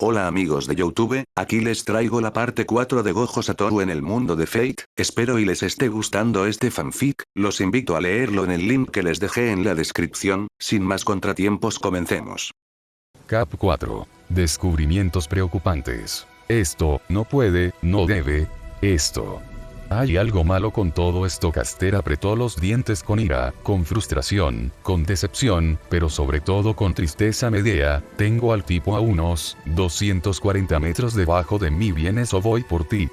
Hola amigos de YouTube, aquí les traigo la parte 4 de Gojo Satoru en el mundo de Fate, espero y les esté gustando este fanfic, los invito a leerlo en el link que les dejé en la descripción, sin más contratiempos comencemos. Cap 4. Descubrimientos preocupantes. Esto, no puede, no debe, esto. Hay algo malo con todo esto. Caster apretó los dientes con ira, con frustración, con decepción, pero sobre todo con tristeza. Medea, tengo al tipo a unos 240 metros debajo de mí. ¿Vienes o voy por ti?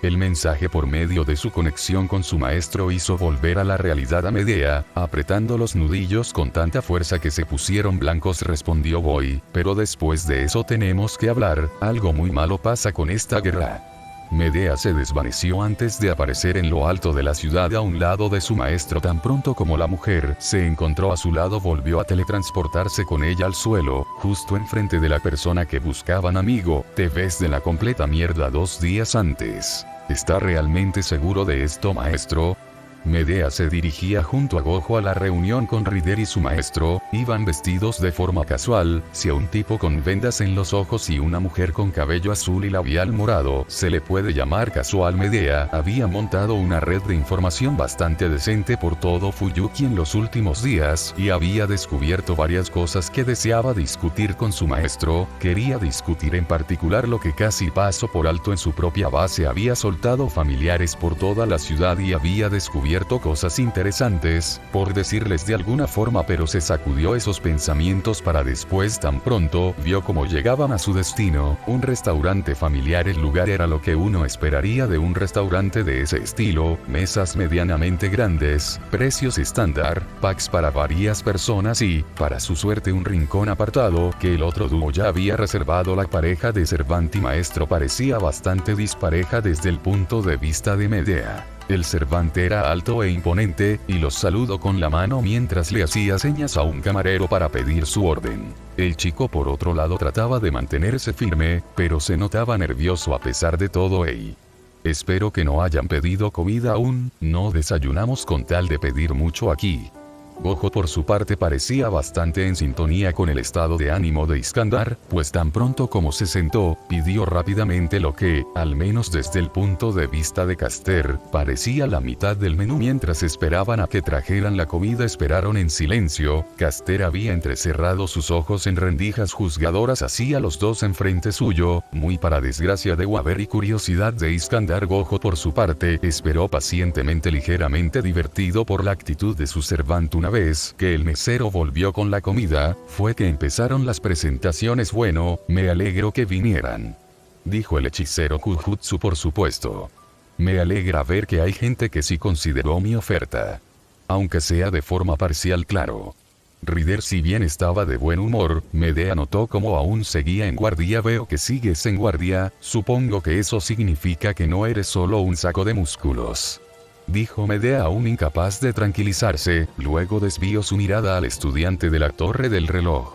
El mensaje por medio de su conexión con su maestro hizo volver a la realidad a Medea, apretando los nudillos con tanta fuerza que se pusieron blancos. Respondió: voy, pero después de eso tenemos que hablar, algo muy malo pasa con esta guerra. Medea se desvaneció antes de aparecer en lo alto de la ciudad a un lado de su maestro. Tan pronto como la mujer se encontró a su lado, volvió a teletransportarse con ella al suelo, justo enfrente de la persona que buscaban. Amigo, te ves de la completa mierda 2 días antes. ¿Está realmente seguro de esto, maestro? Medea se dirigía junto a Gojo a la reunión con Rider y su maestro. Iban vestidos de forma casual, si a un tipo con vendas en los ojos y una mujer con cabello azul y labial morado se le puede llamar casual. Medea había montado una red de información bastante decente por todo Fuyuki en los últimos días, y había descubierto varias cosas que deseaba discutir con su maestro. Quería discutir en particular lo que casi pasó por alto en su propia base. Había soltado familiares por toda la ciudad y había descubierto cosas interesantes, por decirles de alguna forma, pero se sacudió esos pensamientos para después. Tan pronto vio cómo llegaban a su destino, un restaurante familiar. El lugar era lo que uno esperaría de un restaurante de ese estilo: mesas medianamente grandes, precios estándar, packs para varias personas y, para su suerte, un rincón apartado que el otro dúo ya había reservado. La pareja de Servante y maestro parecía bastante dispareja desde el punto de vista de Medea. El Servante era alto e imponente, y los saludó con la mano mientras le hacía señas a un camarero para pedir su orden. El chico, por otro lado, trataba de mantenerse firme, pero se notaba nervioso a pesar de todo. Hey, espero que no hayan pedido comida aún, no desayunamos con tal de pedir mucho aquí. Gojo, por su parte, parecía bastante en sintonía con el estado de ánimo de Iskandar, pues tan pronto como se sentó, pidió rápidamente lo que, al menos desde el punto de vista de Caster, parecía la mitad del menú. Mientras esperaban a que trajeran la comida, esperaron en silencio. Caster había entrecerrado sus ojos en rendijas juzgadoras hacia los dos enfrente suyo, muy para desgracia de Waver y curiosidad de Iskandar. Gojo, por su parte, esperó pacientemente, ligeramente divertido por la actitud de su Servante. Una vez que el mesero volvió con la comida, fue que empezaron las presentaciones. Bueno, me alegro que vinieran, dijo el hechicero Kujutsu. Por supuesto. Me alegra ver que hay gente que sí consideró mi oferta. Aunque sea de forma parcial, claro. Rider, si bien estaba de buen humor, Medea notó cómo aún seguía en guardia. Veo que sigues en guardia, supongo que eso significa que no eres solo un saco de músculos, dijo Medea, aún incapaz de tranquilizarse. Luego desvió su mirada al estudiante de la torre del reloj.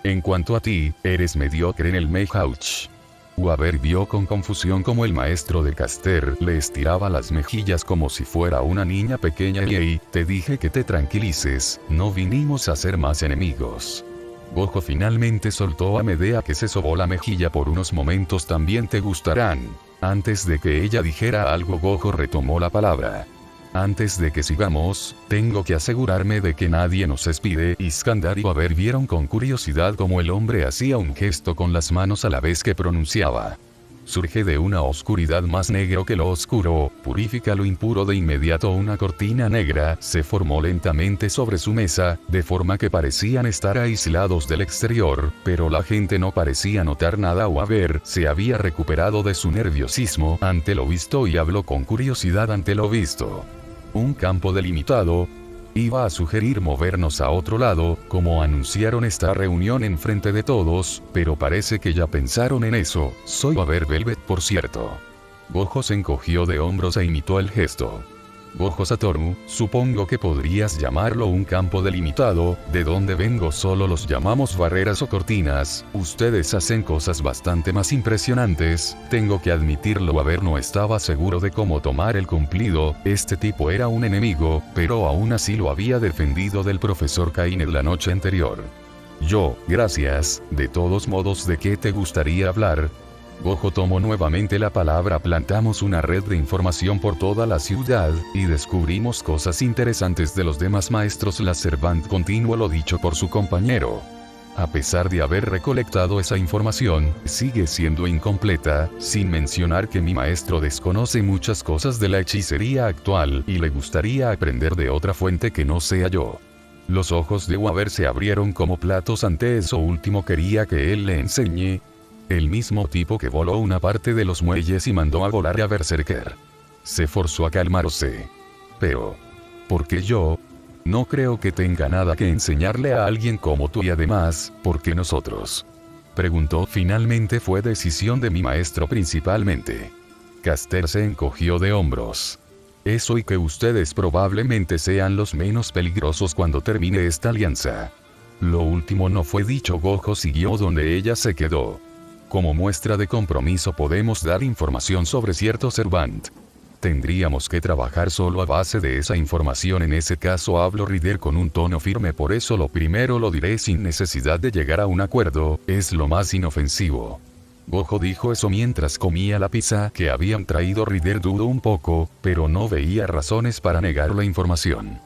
En cuanto a ti, eres mediocre en el Meihauch. Waver vio con confusión como el maestro de Caster le estiraba las mejillas como si fuera una niña pequeña. Y te dije que te tranquilices, no vinimos a ser más enemigos. Gojo finalmente soltó a Medea, que se sobó la mejilla por unos momentos. También te gustarán. Antes de que ella dijera algo, Gojo retomó la palabra. Antes de que sigamos, tengo que asegurarme de que nadie nos espide. Iskandar y Waver vieron con curiosidad cómo el hombre hacía un gesto con las manos a la vez que pronunciaba. Surge de una oscuridad más negro que lo oscuro, purifica lo impuro. De inmediato una cortina negra se formó lentamente sobre su mesa, de forma que parecían estar aislados del exterior, pero la gente no parecía notar nada. Waver se había recuperado de su nerviosismo ante lo visto y habló con curiosidad ante lo visto. Un campo delimitado. Iba a sugerir movernos a otro lado, como anunciaron esta reunión en frente de todos, pero parece que ya pensaron en eso. Soy Waver Velvet, por cierto. Gojo se encogió de hombros e imitó el gesto. Gojo Satoru, supongo que podrías llamarlo un campo delimitado. De donde vengo solo los llamamos barreras o cortinas. Ustedes hacen cosas bastante más impresionantes, tengo que admitirlo. Waver no estaba seguro de cómo tomar el cumplido. Este tipo era un enemigo, pero aún así lo había defendido del profesor Kaine la noche anterior. Yo, gracias, de todos modos, ¿de qué te gustaría hablar? Gojo tomó nuevamente la palabra. Plantamos una red de información por toda la ciudad, y descubrimos cosas interesantes de los demás maestros. La Servant continuó lo dicho por su compañero. A pesar de haber recolectado esa información, sigue siendo incompleta, sin mencionar que mi maestro desconoce muchas cosas de la hechicería actual y le gustaría aprender de otra fuente que no sea yo. Los ojos de Waver se abrieron como platos ante eso último. Quería que él le enseñe. El mismo tipo que voló una parte de los muelles y mandó a volar a Berserker. Se forzó a calmarse. Pero, ¿por qué yo? No creo que tenga nada que enseñarle a alguien como tú, y además, ¿por qué nosotros? Preguntó. Finalmente fue decisión de mi maestro principalmente. Caster se encogió de hombros. Eso, y que ustedes probablemente sean los menos peligrosos cuando termine esta alianza. Lo último no fue dicho. Gojo siguió donde ella se quedó. Como muestra de compromiso podemos dar información sobre cierto Servant. Tendríamos que trabajar solo a base de esa información. En ese caso, habló Ryder con un tono firme. Por eso lo primero lo diré sin necesidad de llegar a un acuerdo, es lo más inofensivo. Gojo dijo eso mientras comía la pizza que habían traído. Ryder dudó un poco, pero no veía razones para negar la información.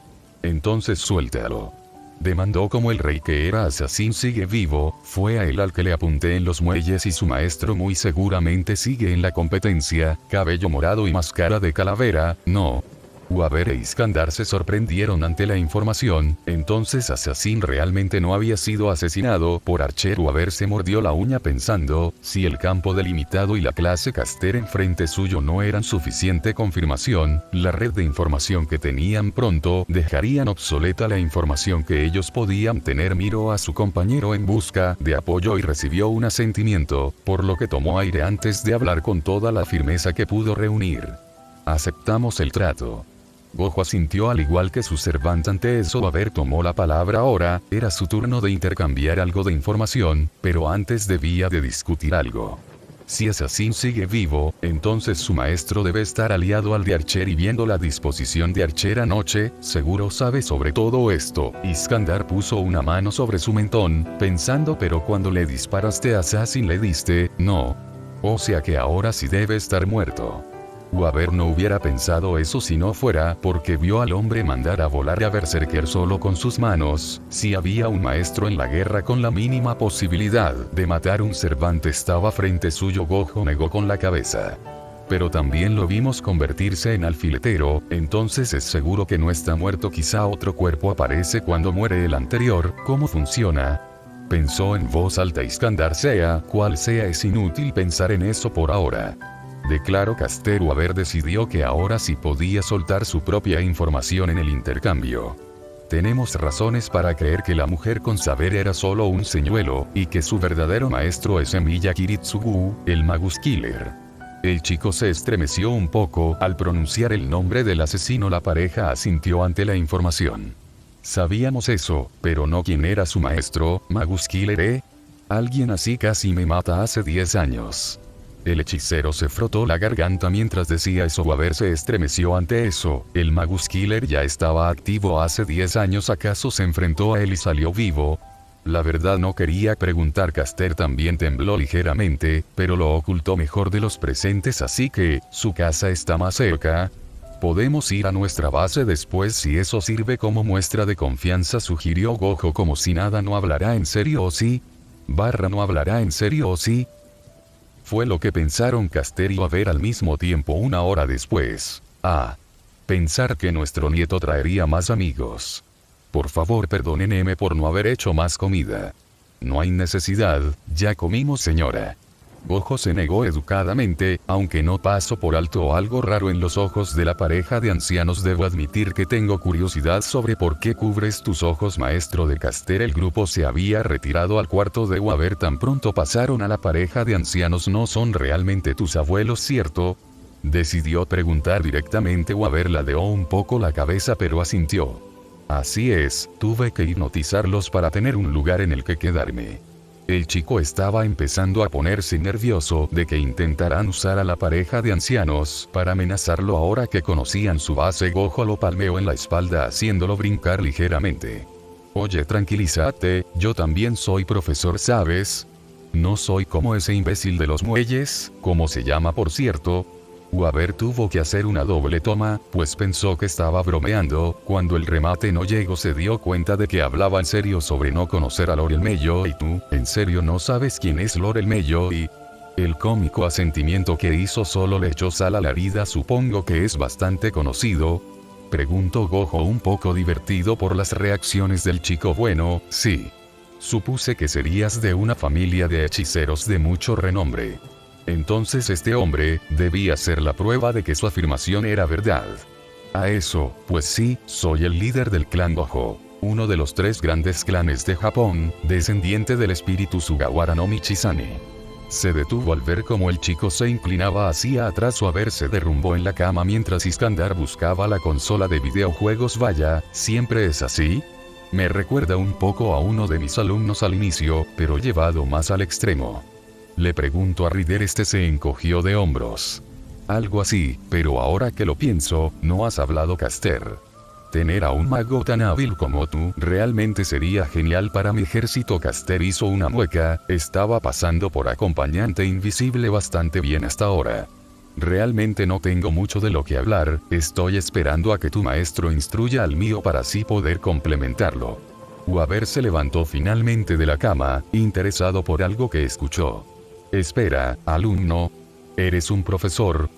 Entonces suéltalo. Demandó. Como el rey que era Assassin sigue vivo, fue a él al que le apunté en los muelles, y su maestro muy seguramente sigue en la competencia. Cabello morado y máscara de calavera, no. Waver e Iskandar se sorprendieron ante la información. Entonces Assassin realmente no había sido asesinado por Archer. Waver se mordió la uña pensando, si el campo delimitado y la clase Caster enfrente suyo no eran suficiente confirmación, la red de información que tenían pronto dejarían obsoleta la información que ellos podían tener. Miró a su compañero en busca de apoyo y recibió un asentimiento, por lo que tomó aire antes de hablar con toda la firmeza que pudo reunir. Aceptamos el trato. Gojo asintió al igual que su Servant. Ante eso, Waver tomó la palabra. Ahora, era su turno de intercambiar algo de información, pero antes debía de discutir algo. Si Assassin sigue vivo, entonces su maestro debe estar aliado al de Archer, y viendo la disposición de Archer anoche, seguro sabe sobre todo esto. Iskandar puso una mano sobre su mentón, pensando, pero cuando le disparaste a Assassin le diste, no. O sea que ahora sí debe estar muerto. Waver no hubiera pensado eso si no fuera porque vio al hombre mandar a volar a Berserker solo con sus manos. Si había un maestro en la guerra con la mínima posibilidad de matar un Servant estaba frente suyo. Gojo negó con la cabeza. Pero también lo vimos convertirse en alfiletero, entonces es seguro que no está muerto. Quizá otro cuerpo aparece cuando muere el anterior. ¿Cómo funciona? Pensó en voz alta Iskandar. Sea cual sea, es inútil pensar en eso por ahora. Declaró Caster. Waver decidió que ahora sí podía soltar su propia información en el intercambio. Tenemos razones para creer que la mujer con saber era solo un señuelo, y que su verdadero maestro es Emiya Kiritsugu, el Magus Killer. El chico se estremeció un poco al pronunciar el nombre del asesino. La pareja asintió ante la información. Sabíamos eso, pero no quién era su maestro. Magus Killer, ¿eh? Alguien así casi me mata hace 10 años. El hechicero se frotó la garganta mientras decía eso. Waver se estremeció ante eso. El Magus Killer ya estaba activo hace 10 años. ¿Acaso se enfrentó a él y salió vivo? La verdad no quería preguntar. Caster también tembló ligeramente, pero lo ocultó mejor de los presentes. Así que, ¿su casa está más cerca? Podemos ir a nuestra base después si eso sirve como muestra de confianza, sugirió Gojo. Como si nada. ¿No hablará en serio o sí? ¿No hablará en serio o sí? Fue lo que pensaron Caster y Waver al mismo tiempo. Una hora después. Pensar que nuestro nieto traería más amigos. Por favor, perdónenme por no haber hecho más comida. No hay necesidad, ya comimos, señora. Gojo se negó educadamente, aunque no pasó por alto algo raro en los ojos de la pareja de ancianos. Debo admitir que tengo curiosidad sobre por qué cubres tus ojos, maestro de Caster. El grupo se había retirado al cuarto de Waver tan pronto pasaron a la pareja de ancianos. ¿No son realmente tus abuelos, cierto? Decidió preguntar directamente. Waver ladeó un poco la cabeza pero asintió. Así es, tuve que hipnotizarlos para tener un lugar en el que quedarme. El chico estaba empezando a ponerse nervioso de que intentaran usar a la pareja de ancianos para amenazarlo ahora que conocían su base. Gojo lo palmeó en la espalda haciéndolo brincar ligeramente. Oye, tranquilízate, yo también soy profesor, ¿sabes? No soy como ese imbécil de los muelles, como se llama por cierto. Weaver tuvo que hacer una doble toma, pues pensó que estaba bromeando. Cuando el remate no llegó se dio cuenta de que hablaba en serio sobre no conocer a Laurel Mello. ¿Y tú, en serio no sabes quién es Laurel Mello? Y el cómico asentimiento que hizo solo le echó sal a la herida. Supongo que es bastante conocido, preguntó Gojo un poco divertido por las reacciones del chico. Bueno, sí. Supuse que serías de una familia de hechiceros de mucho renombre. Entonces este hombre debía ser la prueba de que su afirmación era verdad. A eso, pues sí, soy el líder del clan Gojo, uno de los 3 grandes clanes de Japón, descendiente del espíritu Sugawara no Michizane. Se detuvo al ver cómo el chico se inclinaba hacia atrás. Weaver se derrumbó en la cama mientras Iskandar buscaba la consola de videojuegos. Vaya, ¿siempre es así? Me recuerda un poco a uno de mis alumnos al inicio, pero llevado más al extremo. Le pregunto a Ryder. Este se encogió de hombros. Algo así, pero ahora que lo pienso, no has hablado, Caster. Tener a un mago tan hábil como tú realmente sería genial para mi ejército. Caster hizo una mueca. Estaba pasando por acompañante invisible bastante bien hasta ahora. Realmente no tengo mucho de lo que hablar, estoy esperando a que tu maestro instruya al mío para así poder complementarlo. Weaver se levantó finalmente de la cama, interesado por algo que escuchó. Espera, alumno. ¿Eres un profesor?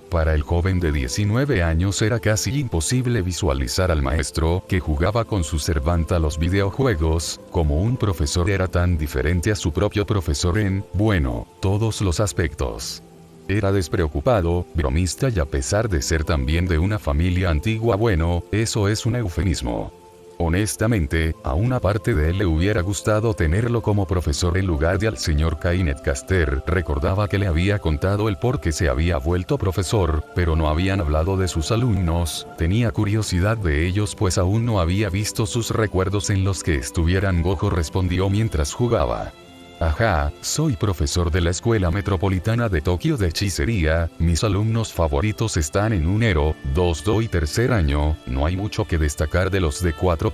Para el joven de 19 años era casi imposible visualizar al maestro, que jugaba con su servanta a los videojuegos, como un profesor era tan diferente a su propio profesor en, bueno, todos los aspectos. Era despreocupado, bromista y a pesar de ser también de una familia antigua, bueno, eso es un eufemismo. Honestamente, a una parte de él le hubiera gustado tenerlo como profesor en lugar de al señor Kainet. Caster recordaba que le había contado el por qué se había vuelto profesor, pero no habían hablado de sus alumnos. Tenía curiosidad de ellos pues aún no había visto sus recuerdos en los que estuvieran. Gojo respondió mientras jugaba. Ajá, soy profesor de la Escuela Metropolitana de Tokio de Hechicería, mis alumnos favoritos están en 1, 2 y 3 año, no hay mucho que destacar de los de 4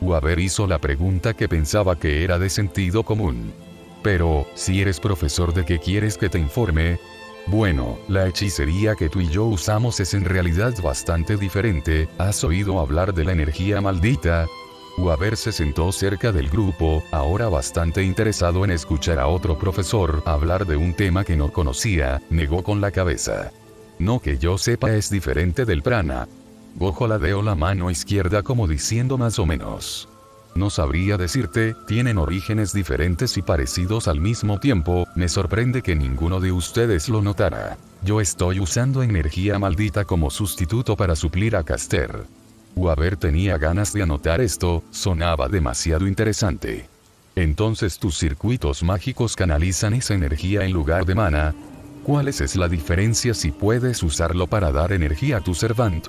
Weaver hizo la pregunta que pensaba que era de sentido común. Pero, si eres profesor, ¿de qué quieres que te informe? Bueno, la hechicería que tú y yo usamos es en realidad bastante diferente. ¿Has oído hablar de la energía maldita? Weaver se sentó cerca del grupo, ahora bastante interesado en escuchar a otro profesor hablar de un tema que no conocía. Negó con la cabeza. No que yo sepa, es diferente del prana. Gojo ladeó la mano izquierda como diciendo más o menos. No sabría decirte, tienen orígenes diferentes y parecidos al mismo tiempo. Me sorprende que ninguno de ustedes lo notara. Yo estoy usando energía maldita como sustituto para suplir a Caster. Weaver tenía ganas de anotar esto, sonaba demasiado interesante. Entonces tus circuitos mágicos canalizan esa energía en lugar de mana. ¿Cuál es la diferencia si puedes usarlo para dar energía a tu servant?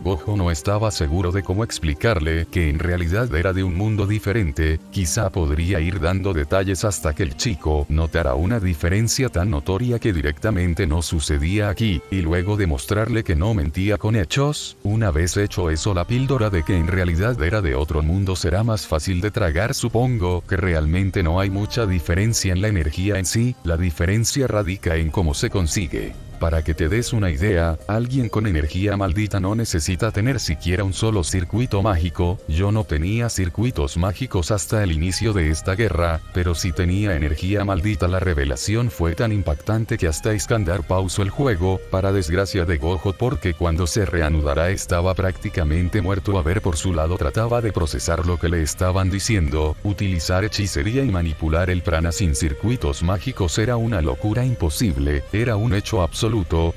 Gojo no estaba seguro de cómo explicarle que en realidad era de un mundo diferente. Quizá podría ir dando detalles hasta que el chico notara una diferencia tan notoria que directamente no sucedía aquí, y luego demostrarle que no mentía con hechos. Una vez hecho eso, la píldora de que en realidad era de otro mundo será más fácil de tragar. Supongo que realmente no hay mucha diferencia en la energía en sí, la diferencia radica en cómo se consigue. Para que te des una idea, alguien con energía maldita no necesita tener siquiera un solo circuito mágico. Yo no tenía circuitos mágicos hasta el inicio de esta guerra, pero sí tenía energía maldita. La revelación fue tan impactante que hasta Iskandar pausó el juego, para desgracia de Gojo, porque cuando se reanudara estaba prácticamente muerto. Weaver por su lado trataba de procesar lo que le estaban diciendo. Utilizar hechicería y manipular el prana sin circuitos mágicos era una locura imposible, era un hecho absoluto.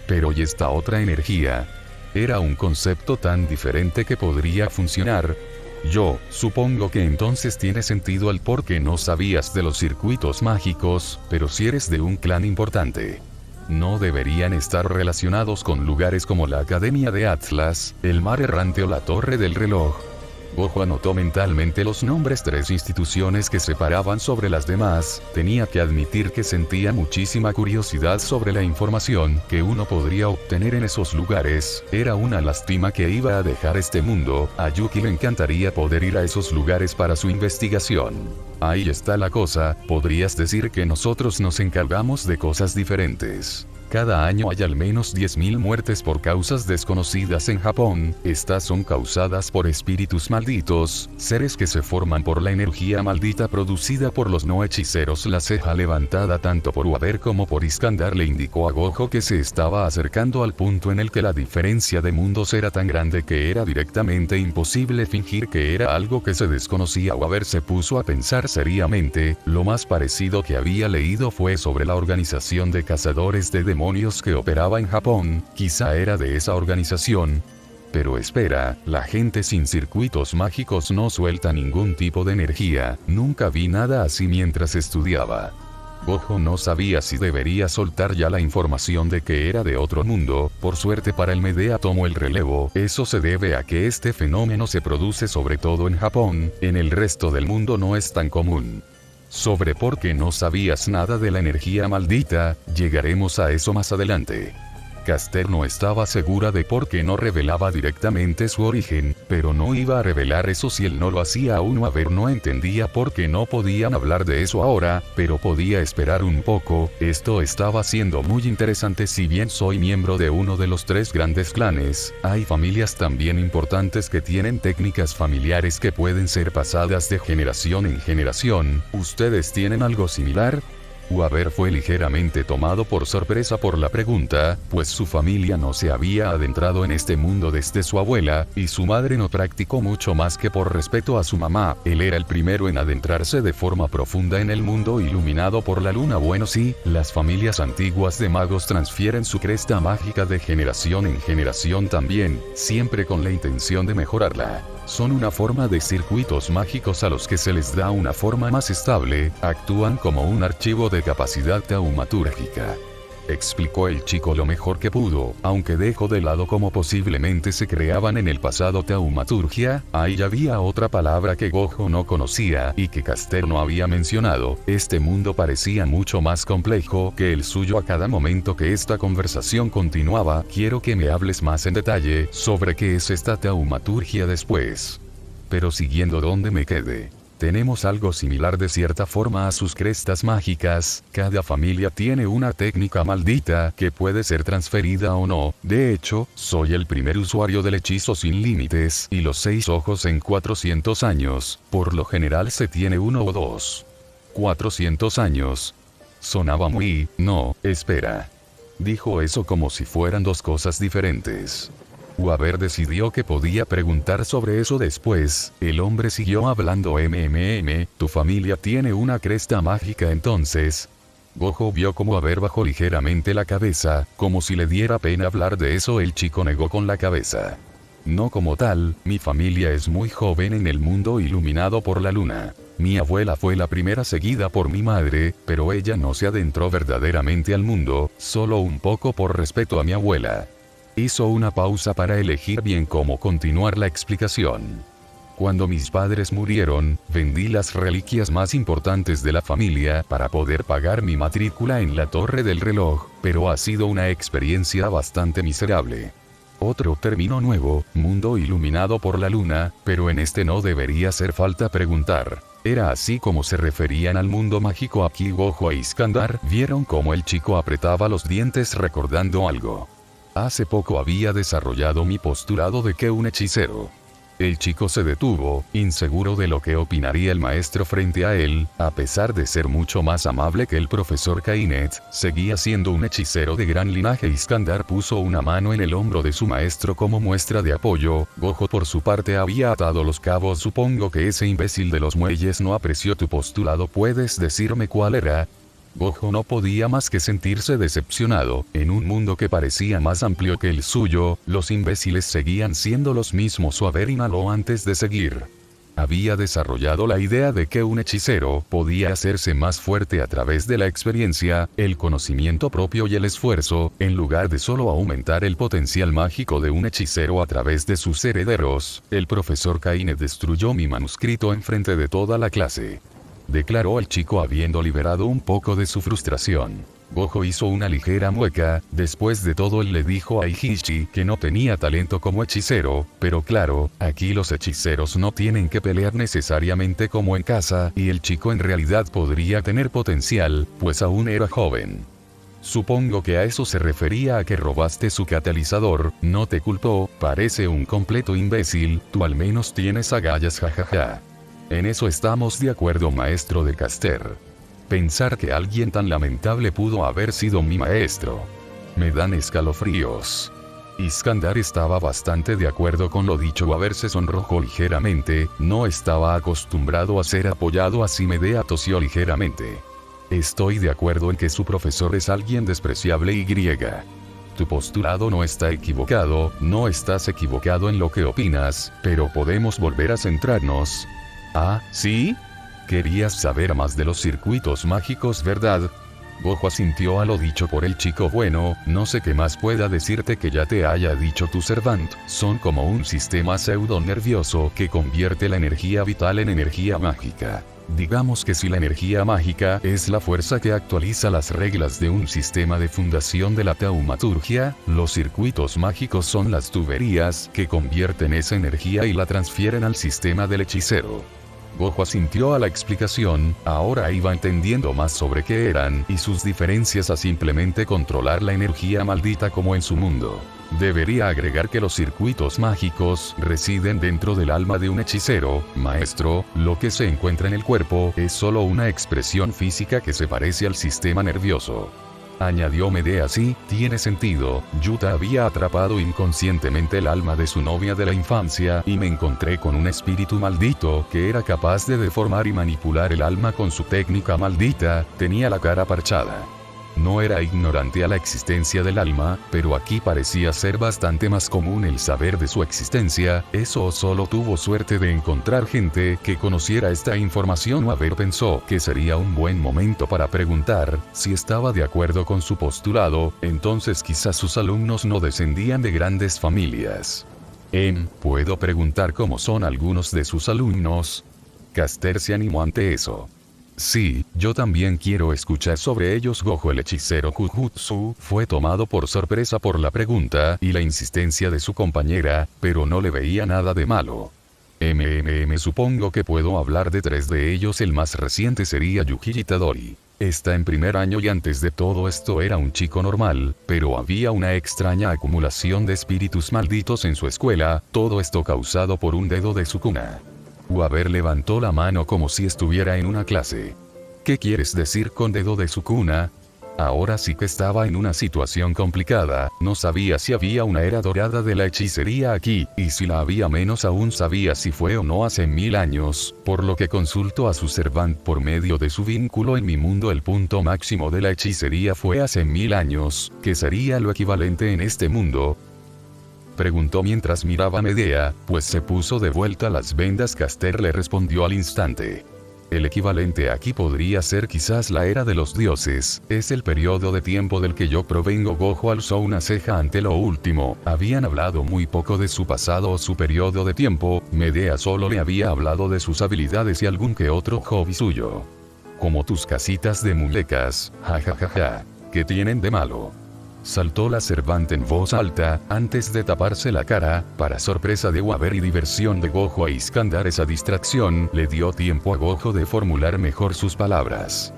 Pero ¿y esta otra energía? Era un concepto tan diferente que podría funcionar. Yo supongo que entonces tiene sentido el por qué no sabías de los circuitos mágicos, pero si eres de un clan importante, no deberían estar relacionados con lugares como la Academia de Atlas, el Mar Errante o la Torre del Reloj. Gojo anotó mentalmente los nombres 3 instituciones que se paraban sobre las demás. Tenía que admitir que sentía muchísima curiosidad sobre la información que uno podría obtener en esos lugares. Era una lástima que iba a dejar este mundo. A Yuki le encantaría poder ir a esos lugares para su investigación. Ahí está la cosa, podrías decir que nosotros nos encargamos de cosas diferentes. Cada año hay al menos 10.000 muertes por causas desconocidas en Japón. Estas son causadas por espíritus malditos, seres que se forman por la energía maldita producida por los no hechiceros. La ceja levantada tanto por Uaber como por Iskandar le indicó a Gojo que se estaba acercando al punto en el que la diferencia de mundos era tan grande que era directamente imposible fingir que era algo que se desconocía. Uaber se puso a pensar seriamente. Lo más parecido que había leído fue sobre la organización de cazadores de demonios que operaba en Japón. Quizá era de esa organización. Pero espera, la gente sin circuitos mágicos no suelta ningún tipo de energía. Nunca vi nada así mientras estudiaba. Gojo no sabía si debería soltar ya la información de que era de otro mundo. Por suerte para el Medea tomó el relevo. Eso se debe a que este fenómeno se produce sobre todo en Japón. En el resto del mundo no es tan común. Sobre por qué no sabías nada de la energía maldita, llegaremos a eso más adelante. Caster no estaba segura de por qué no revelaba directamente su origen, pero no iba a revelar eso si él no lo hacía aún. Uaber no entendía por qué no podían hablar de eso ahora, pero podía esperar un poco. Esto estaba siendo muy interesante. Si bien soy miembro de uno de los 3 grandes clanes, hay familias también importantes que tienen técnicas familiares que pueden ser pasadas de generación en generación. ¿Ustedes tienen algo similar? Uaber fue ligeramente tomado por sorpresa por la pregunta, pues su familia no se había adentrado en este mundo desde su abuela, y su madre no practicó mucho más que por respeto a su mamá. Él era el primero en adentrarse de forma profunda en el mundo iluminado por la luna. Bueno, sí, las familias antiguas de magos transfieren su cresta mágica de generación en generación también, siempre con la intención de mejorarla. Son una forma de circuitos mágicos a los que se les da una forma más estable, actúan como un archivo de capacidad taumatúrgica. Explicó el chico lo mejor que pudo, aunque dejó de lado cómo posiblemente se creaban en el pasado taumaturgia. Ahí había otra palabra que Gojo no conocía y que Caster no había mencionado. Este mundo parecía mucho más complejo que el suyo. A cada momento que esta conversación continuaba, quiero que me hables más en detalle sobre qué es esta taumaturgia después. Pero siguiendo donde me quedé. Tenemos algo similar de cierta forma a sus crestas mágicas. Cada familia tiene una técnica maldita que puede ser transferida o no. De hecho, soy el primer usuario del hechizo sin límites y los 6 ojos en 400 años. Por lo general se tiene 1 o 2. 400 años. Sonaba muy... No, espera. Dijo eso como si fueran 2 cosas diferentes. Uaber decidió que podía preguntar sobre eso después. El hombre siguió hablando. Tu familia tiene una cresta mágica entonces. Gojo vio como Uaber bajó ligeramente la cabeza, como si le diera pena hablar de eso. El chico negó con la cabeza. No como tal, mi familia es muy joven en el mundo iluminado por la luna. Mi abuela fue la primera seguida por mi madre, pero ella no se adentró verdaderamente al mundo, solo un poco por respeto a mi abuela. Hizo una pausa para elegir bien cómo continuar la explicación. Cuando mis padres murieron, vendí las reliquias más importantes de la familia para poder pagar mi matrícula en la Torre del Reloj, pero ha sido una experiencia bastante miserable. Otro término nuevo, mundo iluminado por la luna, pero en este no debería hacer falta preguntar. Era así como se referían al mundo mágico aquí. Gojo e Iskandar vieron cómo el chico apretaba los dientes recordando algo. Hace poco había desarrollado mi postulado de que un hechicero. El chico se detuvo, inseguro de lo que opinaría el maestro frente a él. A pesar de ser mucho más amable que el profesor Kainet, seguía siendo un hechicero de gran linaje. Iskandar puso una mano en el hombro de su maestro como muestra de apoyo. Gojo por su parte había atado los cabos. Supongo que ese imbécil de los muelles no apreció tu postulado. ¿Puedes decirme cuál era? Gojo no podía más que sentirse decepcionado. En un mundo que parecía más amplio que el suyo, los imbéciles seguían siendo los mismos. Uaber inhaló antes de seguir. Había desarrollado la idea de que un hechicero podía hacerse más fuerte a través de la experiencia, el conocimiento propio y el esfuerzo, en lugar de solo aumentar el potencial mágico de un hechicero a través de sus herederos. El profesor Kaine destruyó mi manuscrito enfrente de toda la clase, declaró el chico habiendo liberado un poco de su frustración. Gojo hizo una ligera mueca. Después de todo él le dijo a Eiichi que no tenía talento como hechicero, pero claro, aquí los hechiceros no tienen que pelear necesariamente como en casa, y el chico en realidad podría tener potencial, pues aún era joven. Supongo que a eso se refería a que robaste su catalizador, no te culpó, parece un completo imbécil, tú al menos tienes agallas jajaja. En eso estamos de acuerdo, maestro de Caster. Pensar que alguien tan lamentable pudo haber sido mi maestro. Me dan escalofríos. Iskandar estaba bastante de acuerdo con lo dicho. A ver, se sonrojó ligeramente, no estaba acostumbrado a ser apoyado así. Medea tosió ligeramente. Estoy de acuerdo en que su profesor es alguien despreciable y griega. Tu postulado no está equivocado, no estás equivocado en lo que opinas, pero podemos volver a centrarnos. Ah, ¿sí? Querías saber más de los circuitos mágicos, ¿verdad? Gojo asintió a lo dicho por el chico. Bueno, no sé qué más pueda decirte que ya te haya dicho tu servant. Son como un sistema pseudo nervioso que convierte la energía vital en energía mágica. Digamos que si la energía mágica es la fuerza que actualiza las reglas de un sistema de fundación de la taumaturgia, los circuitos mágicos son las tuberías que convierten esa energía y la transfieren al sistema del hechicero. Gojo asintió a la explicación, ahora iba entendiendo más sobre qué eran y sus diferencias a simplemente controlar la energía maldita como en su mundo. Debería agregar que los circuitos mágicos residen dentro del alma de un hechicero, maestro. Lo que se encuentra en el cuerpo es solo una expresión física que se parece al sistema nervioso. Añadió Medea. Sí, tiene sentido. Yuta había atrapado inconscientemente el alma de su novia de la infancia y me encontré con un espíritu maldito que era capaz de deformar y manipular el alma con su técnica maldita. Tenía la cara parchada. No era ignorante a la existencia del alma, pero aquí parecía ser bastante más común el saber de su existencia. Eso solo tuvo suerte de encontrar gente que conociera esta información. A ver, pensó que sería un buen momento para preguntar si estaba de acuerdo con su postulado. Entonces quizás sus alumnos no descendían de grandes familias. ¿Puedo preguntar cómo son algunos de sus alumnos? Caster se animó ante eso. Sí, yo también quiero escuchar sobre ellos. Gojo, el hechicero Jujutsu, fue tomado por sorpresa por la pregunta y la insistencia de su compañera, pero no le veía nada de malo. Supongo que puedo hablar de 3 de ellos. El más reciente sería Yuji Itadori. Está en primer año y antes de todo esto era un chico normal, pero había una extraña acumulación de espíritus malditos en su escuela, todo esto causado por un dedo de Sukuna. Waber levantó la mano como si estuviera en una clase. ¿Qué quieres decir con dedo de Sukuna? Ahora sí que estaba en una situación complicada, no sabía si había una era dorada de la hechicería aquí, y si la había menos aún sabía si fue o no hace 1000 años, por lo que consultó a su servant por medio de su vínculo en mi mundo. El punto máximo de la hechicería fue hace 1000 años, ¿qué sería lo equivalente en este mundo? Preguntó mientras miraba a Medea, pues se puso de vuelta las vendas. Caster le respondió al instante. El equivalente aquí podría ser quizás la era de los dioses, es el periodo de tiempo del que yo provengo. Gojo alzó una ceja ante lo último. Habían hablado muy poco de su pasado o su periodo de tiempo. Medea solo le había hablado de sus habilidades y algún que otro hobby suyo. Como tus casitas de muñecas, jajajaja. ¿Qué tienen de malo? Saltó la servante en voz alta, antes de taparse la cara. Para sorpresa de Waber y diversión de Gojo a Iskandar, esa distracción le dio tiempo a Gojo de formular mejor sus palabras.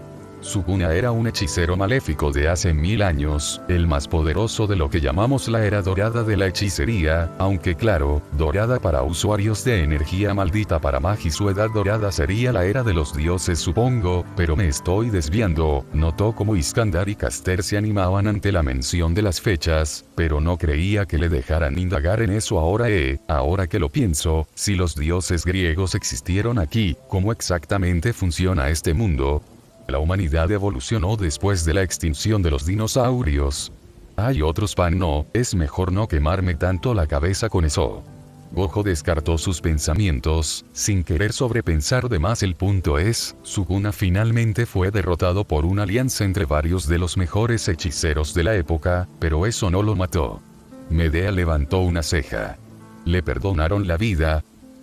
Sukuna era un hechicero maléfico de hace 1000 años, el más poderoso de lo que llamamos la era dorada de la hechicería, aunque claro, dorada para usuarios de energía maldita. Para Magi su edad dorada sería la era de los dioses, supongo, pero me estoy desviando. Notó como Iskandar y Caster se animaban ante la mención de las fechas, pero no creía que le dejaran indagar en eso ahora. Ahora que lo pienso, si los dioses griegos existieron aquí, ¿cómo exactamente funciona este mundo? La humanidad evolucionó después de la extinción de los dinosaurios. Hay otros no, es mejor no quemarme tanto la cabeza con eso. Gojo descartó sus pensamientos, sin querer sobrepensar de más. El punto es, Sukuna finalmente fue derrotado por una alianza entre varios de los mejores hechiceros de la época, pero eso no lo mató. Medea levantó una ceja. ¿Le perdonaron la vida?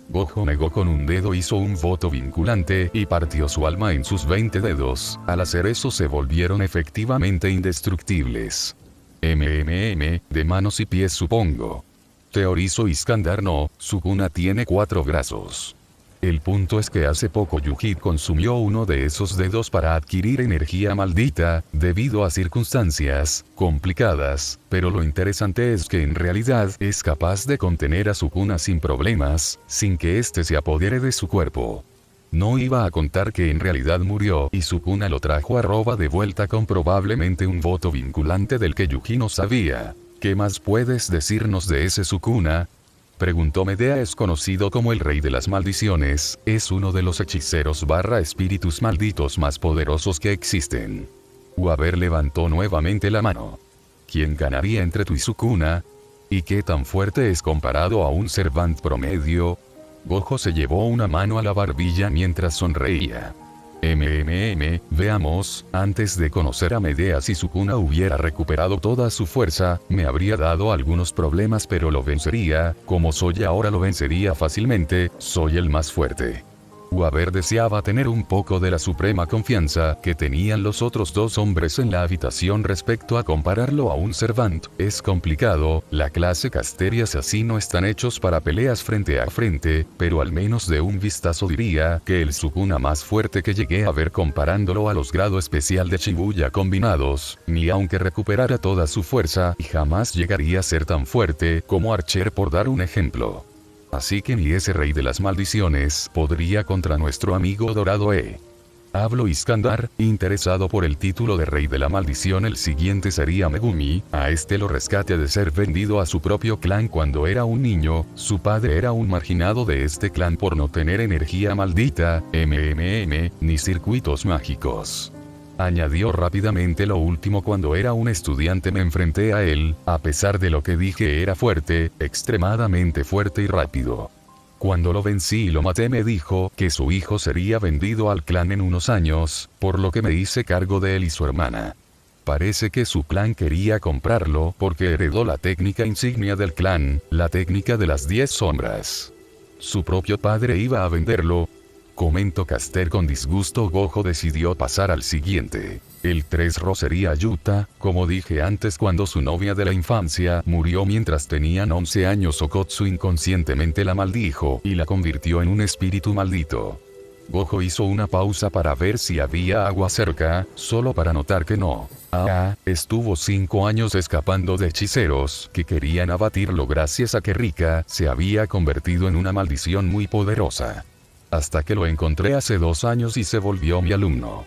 Gojo negó con un dedo, hizo un voto vinculante y partió su alma en sus 20 dedos. Al hacer eso se volvieron efectivamente indestructibles. De manos y pies supongo. Teorizó Iskandar. No, Sukuna tiene 4 brazos. El punto es que hace poco Yujit consumió uno de esos dedos para adquirir energía maldita, debido a circunstancias complicadas, pero lo interesante es que en realidad es capaz de contener a Sukuna sin problemas, sin que éste se apodere de su cuerpo. No iba a contar que en realidad murió y Sukuna lo trajo de vuelta con probablemente un voto vinculante del que Yuji no sabía. ¿Qué más puedes decirnos de ese Sukuna? Preguntó Medea. Es conocido como el rey de las maldiciones, es uno de los hechiceros / espíritus malditos más poderosos que existen. Waber levantó nuevamente la mano. ¿Quién ganaría entre tú y Sukuna? ¿Y qué tan fuerte es comparado a un servant promedio? Gojo se llevó una mano a la barbilla mientras sonreía. Veamos, antes de conocer a Medea, si Sukuna hubiera recuperado toda su fuerza, me habría dado algunos problemas, pero lo vencería. Como soy ahora lo vencería fácilmente, soy el más fuerte. Waber deseaba tener un poco de la suprema confianza que tenían los otros 2 hombres en la habitación respecto a compararlo a un servant. Es complicado, la clase Casterias así no están hechos para peleas frente a frente, pero al menos de un vistazo diría que el Sukuna más fuerte que llegué a ver comparándolo a los grado especial de Shibuya combinados, ni aunque recuperara toda su fuerza, jamás llegaría a ser tan fuerte como Archer, por dar un ejemplo. Así que ni ese rey de las maldiciones podría contra nuestro amigo dorado. Habló Iskandar, interesado por el título de rey de la maldición. El siguiente sería Megumi. A este lo rescate de ser vendido a su propio clan cuando era un niño. Su padre era un marginado de este clan por no tener energía maldita, ni circuitos mágicos. Añadió rápidamente lo último. Cuando era un estudiante me enfrenté a él, a pesar de lo que dije era fuerte, extremadamente fuerte y rápido. Cuando lo vencí y lo maté me dijo que su hijo sería vendido al clan en unos años, por lo que me hice cargo de él y su hermana. Parece que su clan quería comprarlo porque heredó la técnica insignia del clan, la técnica de las 10 sombras. Su propio padre iba a venderlo, comentó Caster con disgusto. Gojo decidió pasar al siguiente. El 3 sería Yuta. Como dije antes, cuando su novia de la infancia murió mientras tenían 11 años, Okotsu inconscientemente la maldijo y la convirtió en un espíritu maldito. Gojo hizo una pausa para ver si había agua cerca, solo para notar que no. Estuvo 5 años escapando de hechiceros que querían abatirlo gracias a que Rika se había convertido en una maldición muy poderosa. Hasta que lo encontré hace 2 años y se volvió mi alumno.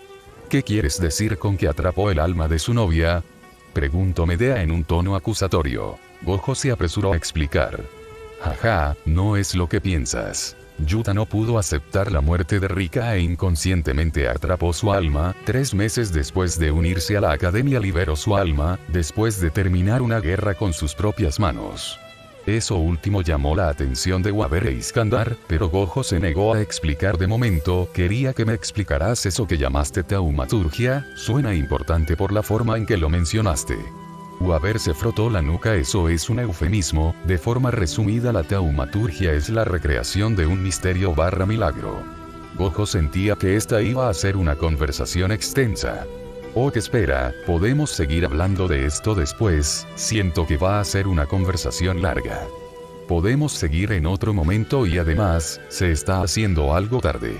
¿Qué quieres decir con que atrapó el alma de su novia? Preguntó Medea en un tono acusatorio. Gojo se apresuró a explicar. Jaja, no es lo que piensas. Yuta no pudo aceptar la muerte de Rika e inconscientemente atrapó su alma. 3 meses después de unirse a la academia liberó su alma, después de terminar una guerra con sus propias manos. Eso último llamó la atención de Waber e Iskandar, pero Gojo se negó a explicar de momento. Quería que me explicaras eso que llamaste taumaturgia, suena importante por la forma en que lo mencionaste. Waber se frotó la nuca. Eso es un eufemismo. De forma resumida, la taumaturgia es la recreación de un misterio / milagro. Gojo sentía que esta iba a ser una conversación extensa. Que espera, podemos seguir hablando de esto después. Siento que va a ser una conversación larga. Podemos seguir en otro momento y además, se está haciendo algo tarde.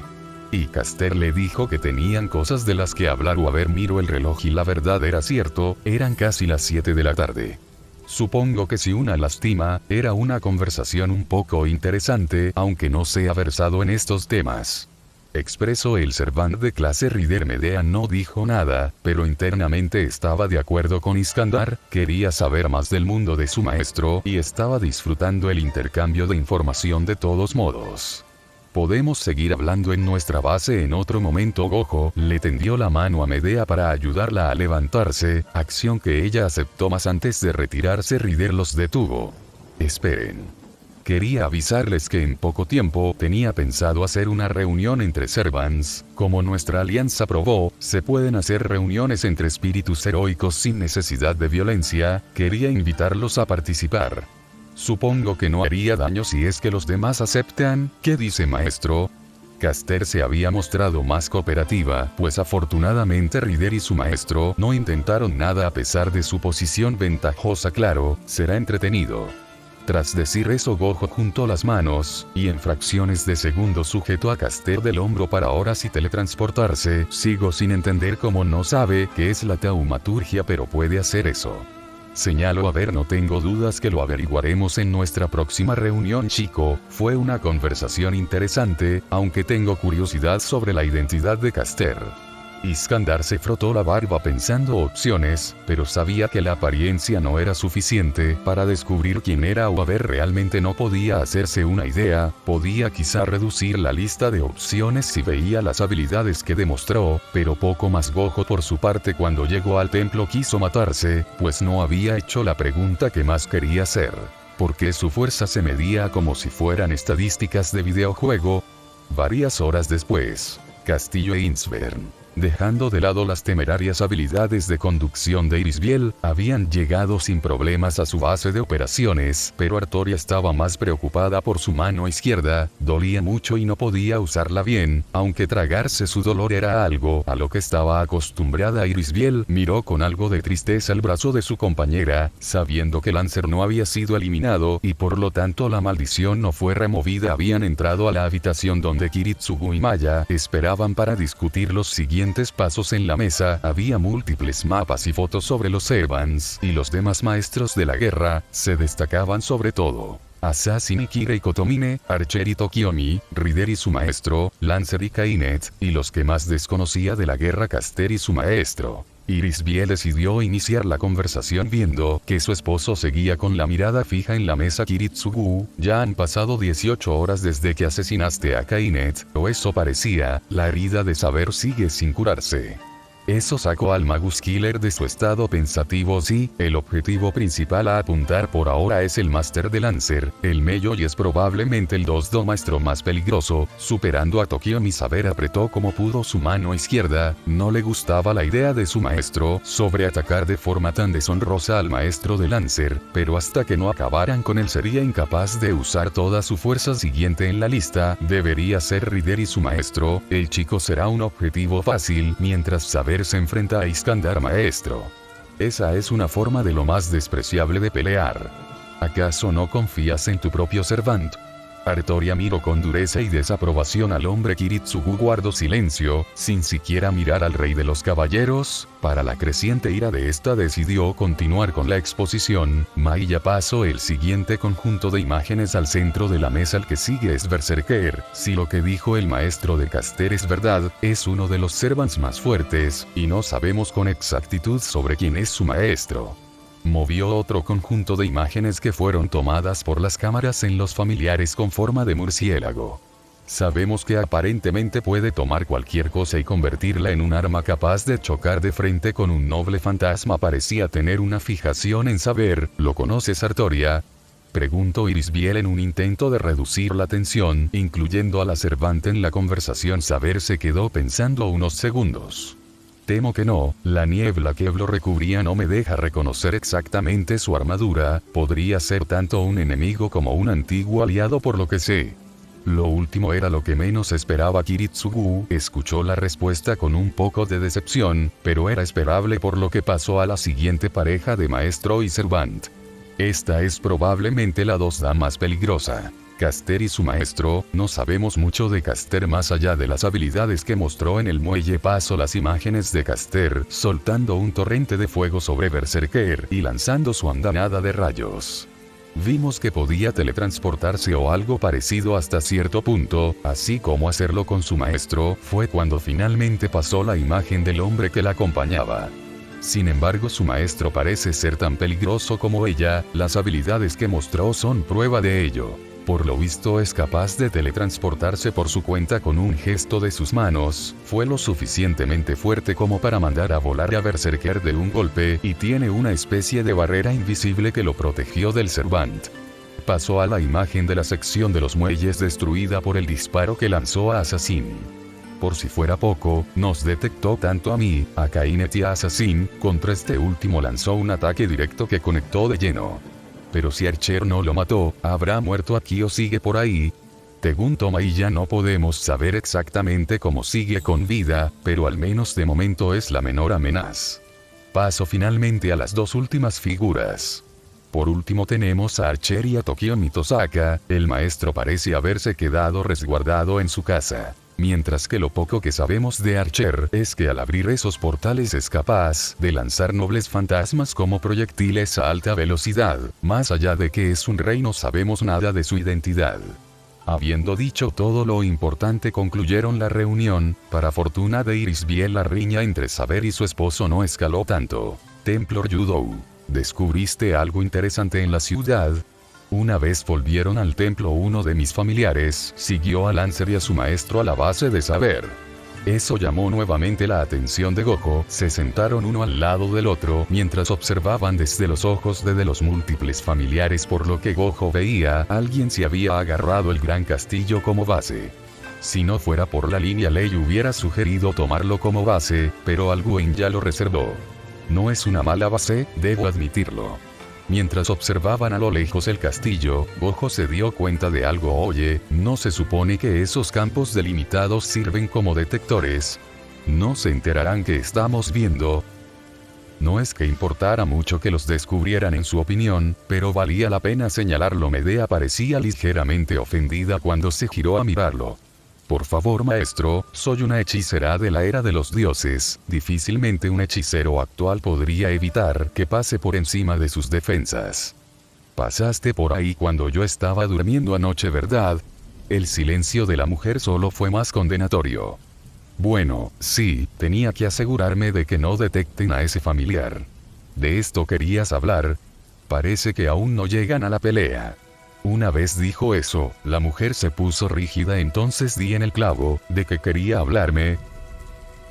Y Caster le dijo que tenían cosas de las que hablar. Waber miró el reloj y la verdad era cierto, eran casi las 7 de la tarde. Supongo que si una lastima, era una conversación un poco interesante, aunque no sea versado en estos temas. Expresó el servant de clase Rider. Medea no dijo nada, pero internamente estaba de acuerdo con Iskandar. Quería saber más del mundo de su maestro y estaba disfrutando el intercambio de información de todos modos. Podemos seguir hablando en nuestra base en otro momento. Gojo le tendió la mano a Medea para ayudarla a levantarse, acción que ella aceptó, más antes de retirarse Rider los detuvo. Esperen. quería avisarles que en poco tiempo tenía pensado hacer una reunión entre servants. Como nuestra alianza probó, se pueden hacer reuniones entre espíritus heroicos sin necesidad de violencia. Quería invitarlos a participar. Supongo que no haría daño si es que los demás aceptan. ¿Qué dice, maestro? Caster se había mostrado más cooperativa, pues afortunadamente Ryder y su maestro no intentaron nada a pesar de su posición ventajosa. Claro, será entretenido. Tras decir eso, Gojo juntó las manos, y en fracciones de segundo sujetó a Caster del hombro para ahora sí teletransportarse. Sigo sin entender cómo no sabe qué es la taumaturgia, pero puede hacer eso. Señalo, a ver, no tengo dudas que lo averiguaremos en nuestra próxima reunión, chico. Fue una conversación interesante, aunque tengo curiosidad sobre la identidad de Caster. Iskandar se frotó la barba pensando opciones, pero sabía que la apariencia no era suficiente para descubrir quién era, o a ver, realmente no podía hacerse una idea. Podía quizá reducir la lista de opciones si veía las habilidades que demostró, pero poco más. Gojo por su parte, cuando llegó al templo quiso matarse, pues no había hecho la pregunta que más quería hacer. ¿Por qué su fuerza se medía como si fueran estadísticas de videojuego? Varias horas después, Castillo e Insvern, dejando de lado las temerarias habilidades de conducción de Irisbiel, habían llegado sin problemas a su base de operaciones, pero Artoria estaba más preocupada por su mano izquierda. Dolía mucho y no podía usarla bien, aunque tragarse su dolor era algo a lo que estaba acostumbrada. Irisbiel miró con algo de tristeza el brazo de su compañera, sabiendo que Lancer no había sido eliminado y por lo tanto la maldición no fue removida. Habían entrado a la habitación donde Kiritsugu y Maya esperaban para discutir los siguientes pasos. En la mesa había múltiples mapas y fotos sobre los Evans y los demás maestros de la guerra. Se destacaban sobre todo Assassin y Kira y Kotomine, Archer y Tokiomi, Ryder y su maestro, Lancer y Kainet, y los que más desconocía de la guerra, Caster y su maestro. Irisbiel decidió iniciar la conversación viendo que su esposo seguía con la mirada fija en la mesa. Kiritsugu, ya han pasado 18 horas desde que asesinaste a Kainet, o eso parecía. La herida de saber sigue sin curarse. Eso sacó al Magus Killer de su estado pensativo. Sí, el objetivo principal a apuntar por ahora es el Máster de Lancer, el Mello, y es probablemente el 2 maestro más peligroso. Superando a Tokiomi, Saber apretó como pudo su mano izquierda. No le gustaba la idea de su maestro sobre atacar de forma tan deshonrosa al maestro de Lancer, pero hasta que no acabaran con él sería incapaz de usar toda su fuerza. Siguiente en la lista debería ser Ryder y su maestro. El chico será un objetivo fácil, mientras Saber se enfrenta a Iskandar, maestro. Esa es una forma de lo más despreciable de pelear. ¿Acaso no confías en tu propio servant? Artoria miró con dureza y desaprobación al hombre. Kiritsugu guardó silencio, sin siquiera mirar al rey de los caballeros. Para la creciente ira de esta decidió continuar con la exposición. Maya pasó el siguiente conjunto de imágenes al centro de la mesa. El que sigue es Berserker. Si lo que dijo el maestro de Caster es verdad, es uno de los servants más fuertes, y no sabemos con exactitud sobre quién es su maestro. Movió otro conjunto de imágenes que fueron tomadas por las cámaras en los familiares con forma de murciélago. Sabemos que aparentemente puede tomar cualquier cosa y convertirla en un arma capaz de chocar de frente con un noble fantasma. Parecía tener una fijación en Saber. ¿Lo conoces, Artoria?, preguntó Irisbiel en un intento de reducir la tensión, incluyendo a la servante en la conversación. Saber se quedó pensando unos segundos. Temo que no, la niebla que lo recubría no me deja reconocer exactamente su armadura. Podría ser tanto un enemigo como un antiguo aliado por lo que sé. Lo último era lo que menos esperaba. Kiritsugu escuchó la respuesta con un poco de decepción, pero era esperable por lo que pasó a la siguiente pareja de maestro y servant. Esta es probablemente la 2 más peligrosa. Caster y su maestro. No sabemos mucho de Caster más allá de las habilidades que mostró en el muelle. Pasó las imágenes de Caster soltando un torrente de fuego sobre Berserker y lanzando su andanada de rayos. Vimos que podía teletransportarse o algo parecido hasta cierto punto, así como hacerlo con su maestro. Fue cuando finalmente pasó la imagen del hombre que la acompañaba. Sin embargo, su maestro parece ser tan peligroso como ella. Las habilidades que mostró son prueba de ello. Por lo visto es capaz de teletransportarse por su cuenta con un gesto de sus manos. Fue lo suficientemente fuerte como para mandar a volar a Berserker de un golpe, y tiene una especie de barrera invisible que lo protegió del servant. pasó a la imagen de la sección de los muelles destruida por el disparo que lanzó a Assassin. Por si fuera poco, nos detectó tanto a mí, a Kainet y a Assassin. Contra este último lanzó un ataque directo que conectó de lleno. Pero si Archer no lo mató, ¿habrá muerto aquí o sigue por ahí? Según Tomoe ya no podemos saber exactamente cómo sigue con vida, pero al menos de momento es la menor amenaza. Paso finalmente a las dos últimas figuras. Por último tenemos a Archer y a Tokio Mitosaka. El maestro parece haberse quedado resguardado en su casa. Mientras que lo poco que sabemos de Archer es que al abrir esos portales es capaz de lanzar nobles fantasmas como proyectiles a alta velocidad. Más allá de que es un rey, no sabemos nada de su identidad. Habiendo dicho todo lo importante, concluyeron la reunión. Para fortuna de Iris-Biel, la riña entre Saber y su esposo no escaló tanto. Templo Yudou. ¿Descubriste algo interesante en la ciudad? Una vez volvieron al templo, uno de mis familiares siguió a Lancer y a su maestro a la base de Saber. Eso llamó nuevamente la atención de Gojo. Se sentaron uno al lado del otro mientras observaban desde los ojos de los múltiples familiares. Por lo que Gojo veía, alguien se había agarrado el gran castillo como base. Si no fuera por la línea Ley hubiera sugerido tomarlo como base, pero Alguen ya lo reservó. No es una mala base, debo admitirlo. Mientras observaban a lo lejos el castillo, Gojo se dio cuenta de algo. Oye, ¿no se supone que esos campos delimitados sirven como detectores? ¿No se enterarán que estamos viendo? No es que importara mucho que los descubrieran en su opinión, pero valía la pena señalarlo. Medea parecía ligeramente ofendida cuando se giró a mirarlo. Por favor, maestro, soy una hechicera de la era de los dioses. Difícilmente un hechicero actual podría evitar que pase por encima de sus defensas. Pasaste por ahí cuando yo estaba durmiendo anoche, ¿verdad? El silencio de la mujer solo fue más condenatorio. Bueno, sí, tenía que asegurarme de que no detecten a ese familiar. ¿De esto querías hablar? Parece que aún no llegan a la pelea. Una vez dijo eso, la mujer se puso rígida. Entonces di en el clavo. ¿De qué quería hablarme?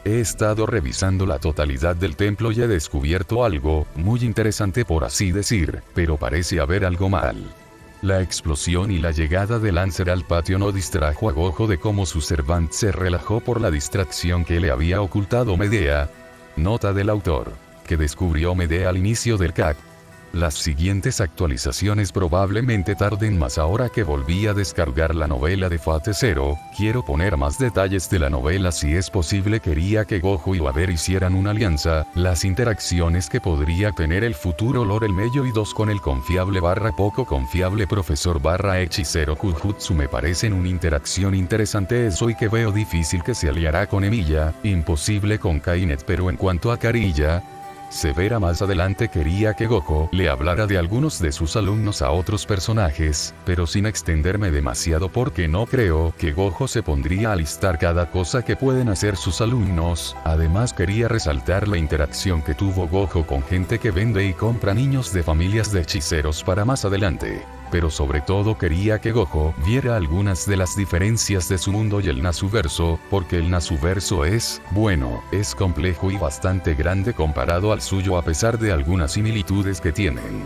He estado revisando la totalidad del templo y he descubierto algo muy interesante, por así decir, pero parece haber algo mal. La explosión y la llegada de Lancer al patio no distrajo a Gojo de cómo su servant se relajó por la distracción que le había ocultado Medea. Nota del autor. Que descubrió Medea al inicio del CAC. Las siguientes actualizaciones probablemente tarden más. Ahora que volví a descargar la novela de Fate Zero, quiero poner más detalles de la novela si es posible. Quería que Gojo y Waver hicieran una alianza, las interacciones que podría tener el futuro Lord Elmeyo y 2 con el confiable / poco confiable profesor / hechicero Kujutsu me parecen una interacción interesante. Eso, y que veo difícil que se aliará con Emilia, imposible con Kainet. Pero en cuanto a Carilla, se verá más adelante. Quería que Gojo le hablara de algunos de sus alumnos a otros personajes, pero sin extenderme demasiado porque no creo que Gojo se pondría a listar cada cosa que pueden hacer sus alumnos. Además quería resaltar la interacción que tuvo Gojo con gente que vende y compra niños de familias de hechiceros para más adelante. Pero sobre todo quería que Gojo viera algunas de las diferencias de su mundo y el Nasuverso, porque el Nasuverso es, bueno, es complejo y bastante grande comparado al suyo, a pesar de algunas similitudes que tienen.